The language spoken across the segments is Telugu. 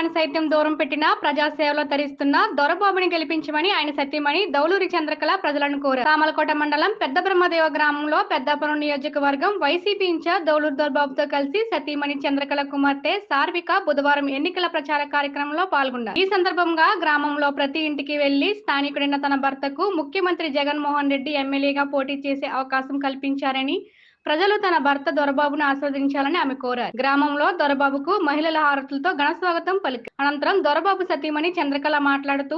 కుటుంబాన్ని సైతం దూరం పెట్టిన ప్రజాసేవలో తరిస్తున్న దొరబాబుని గెలిపించమని ఆయన సతీమణి దౌలూరి చంద్రకళ ప్రజలను కోరారు. సామలకోట మండలం పెద్ద బ్రహ్మదేవ గ్రామంలో పెద్దాపురం నియోజకవర్గం వైసీపీ ఇన్ఛార్జ్ దౌలూరి దొరబాబుతో కలిసి సతీమణి చంద్రకళ కుమార్తె సార్విక బుధవారం ఎన్నికల ప్రచార కార్యక్రమంలో పాల్గొన్నారు. ఈ సందర్భంగా గ్రామంలో ప్రతి ఇంటికి వెళ్లి స్థానికుడైన తన భర్తకు ముఖ్యమంత్రి జగన్మోహన్ రెడ్డి ఎమ్మెల్యేగా పోటీ చేసే అవకాశం కల్పించారని, ప్రజలు తన భర్త దొరబాబును ఆస్వాదించాలని ఆమె కోరారు. గ్రామంలో దొరబాబుకు మహిళల హారతులతో ఘన స్వాగతం పలికారు. అనంతరం దొరబాబు సతీమణి చంద్రకళ మాట్లాడుతూ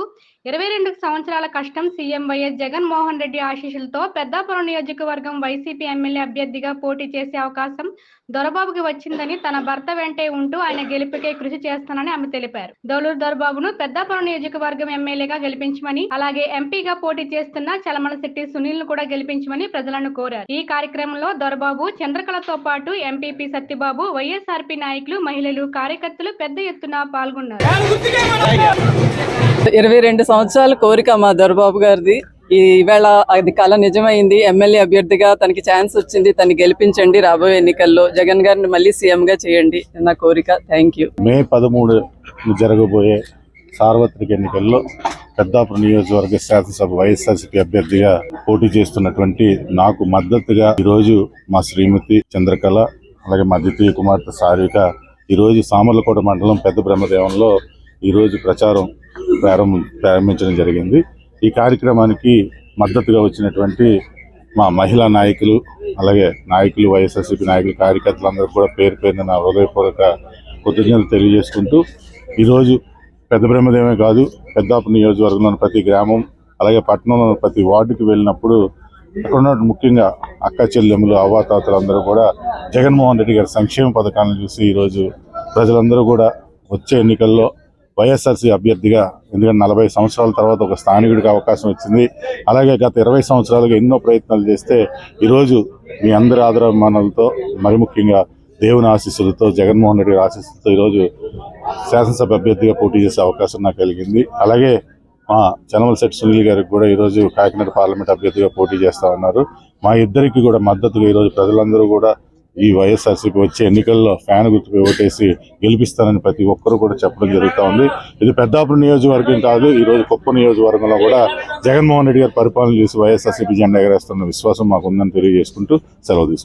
22 సంవత్సరాల కష్టం సీఎం వైఎస్ జగన్మోహన్ రెడ్డి ఆశీస్సులతో పెద్దాపురం నియోజకవర్గం వైసీపీ ఎమ్మెల్యే అభ్యర్థిగా పోటీ చేసే అవకాశం దొరబాబుకి వచ్చిందని, తన భర్త వెంటే ఉంటూ ఆయన గెలుపుకే కృషి చేస్తానని ఆమె తెలిపారు. దౌలూరు దొరబాబును పెద్దాపురం నియోజకవర్గం ఎమ్మెల్యేగా గెలిపించమని, అలాగే ఎంపీగా పోటీ చేస్తున్న చలమలశెట్టి సునీల్ ను కూడా గెలిపించమని ప్రజలను కోరారు. ఈ కార్యక్రమంలో దొరబాబు, చంద్రకళతో పాటు ఎంపీపీ సత్యబాబు, వైఎస్ఆర్పీ నాయకులు, మహిళలు, కార్యకర్తలు పెద్ద ఎత్తున పాల్గొన్నారు. 22 సంవత్సరాల కోరిక మా దొరబాబు గారిది. ఈవేళ అది కళ నిజమైంది. ఎమ్మెల్యే అభ్యర్థిగా తనకి ఛాన్స్ వచ్చింది. తను గెలిపించండి. రాబోయే ఎన్నికల్లో జగన్ గారిని మళ్ళీ సీఎం గా చేయండి నా కోరిక. Thank you. మే 13 జరగబోయే సార్వత్రిక ఎన్నికల్లో పెద్దాపురం నియోజకవర్గ శాసనసభ వైఎస్ఆర్సీపీ అభ్యర్థిగా పోటీ చేస్తున్నటువంటి నాకు మద్దతుగా ఈరోజు మా శ్రీమతి చంద్రకళ, అలాగే మా ద్వితీయ కుమార్తె సార్విక ఈరోజు సామర్లకోట మండలం పెద్ద బ్రహ్మదేవంలో ఈరోజు ప్రచారం ప్రారంభించడం జరిగింది. ఈ కార్యక్రమానికి మద్దతుగా వచ్చినటువంటి మా మహిళా నాయకులు, అలాగే నాయకులు, వైఎస్ఆర్సీపీ నాయకులు, కార్యకర్తలందరూ కూడా పేరు పేరున నా హృదయపూర్వక కృతజ్ఞతలు తెలియజేసుకుంటూ ఈరోజు పెద్ద బ్రహ్మదేవమే కాదు, పెద్దాపురం నియోజకవర్గంలోని ప్రతి గ్రామం, అలాగే పట్టణంలోని ప్రతి వార్డుకి వెళ్ళినప్పుడు అక్కడ ఉన్న ముఖ్యంగా అక్క చెల్లెములు, అవ్వాతాతలు అందరూ కూడా జగన్మోహన్ రెడ్డి గారి సంక్షేమ పథకాలను చూసి ఈరోజు ప్రజలందరూ కూడా వచ్చే ఎన్నికల్లో వైఎస్ఆర్సీ అభ్యర్థిగా, ఎందుకంటే 40 సంవత్సరాల తర్వాత ఒక స్థానికుడికి అవకాశం వచ్చింది. అలాగే గత 20 సంవత్సరాలుగా ఎన్నో ప్రయత్నాలు చేస్తే ఈరోజు మీ అందరి ఆదరాభిమానాలతో, మరి ముఖ్యంగా దేవుని ఆశీస్సులతో, జగన్మోహన్ రెడ్డి గారి ఆశీస్సులతో ఈరోజు శాసనసభ అభ్యర్థిగా పోటీ చేసే అవకాశం నాకు కలిగింది. అలాగే మా చలమలశెట్టి సునీల్ గారికి కూడా ఈరోజు కాకినాడ పార్లమెంట్ అభ్యర్థిగా పోటీ చేస్తూ ఉన్నారు. మా ఇద్దరికి కూడా మద్దతుగా ఈరోజు ప్రజలందరూ కూడా ఈ వైఎస్ఆర్సీపీ వచ్చే ఎన్నికల్లో ఫ్యాన్ గుర్తుపై ఓటేసి గెలిపిస్తానని ప్రతి ఒక్కరు కూడా చెప్పడం జరుగుతూ ఉంది. ఇది పెద్దాపురం నియోజకవర్గం కాదు, ఈరోజు కుప్పం నియోజకవర్గంలో కూడా జగన్మోహన్ రెడ్డి గారి పరిపాలన చూసి వైఎస్ఆర్సీపీ జెండా ఎగరేస్తున్న విశ్వాసం మాకు ఉందని తెలియజేసుకుంటూ సెలవు తీసుకుంటాం.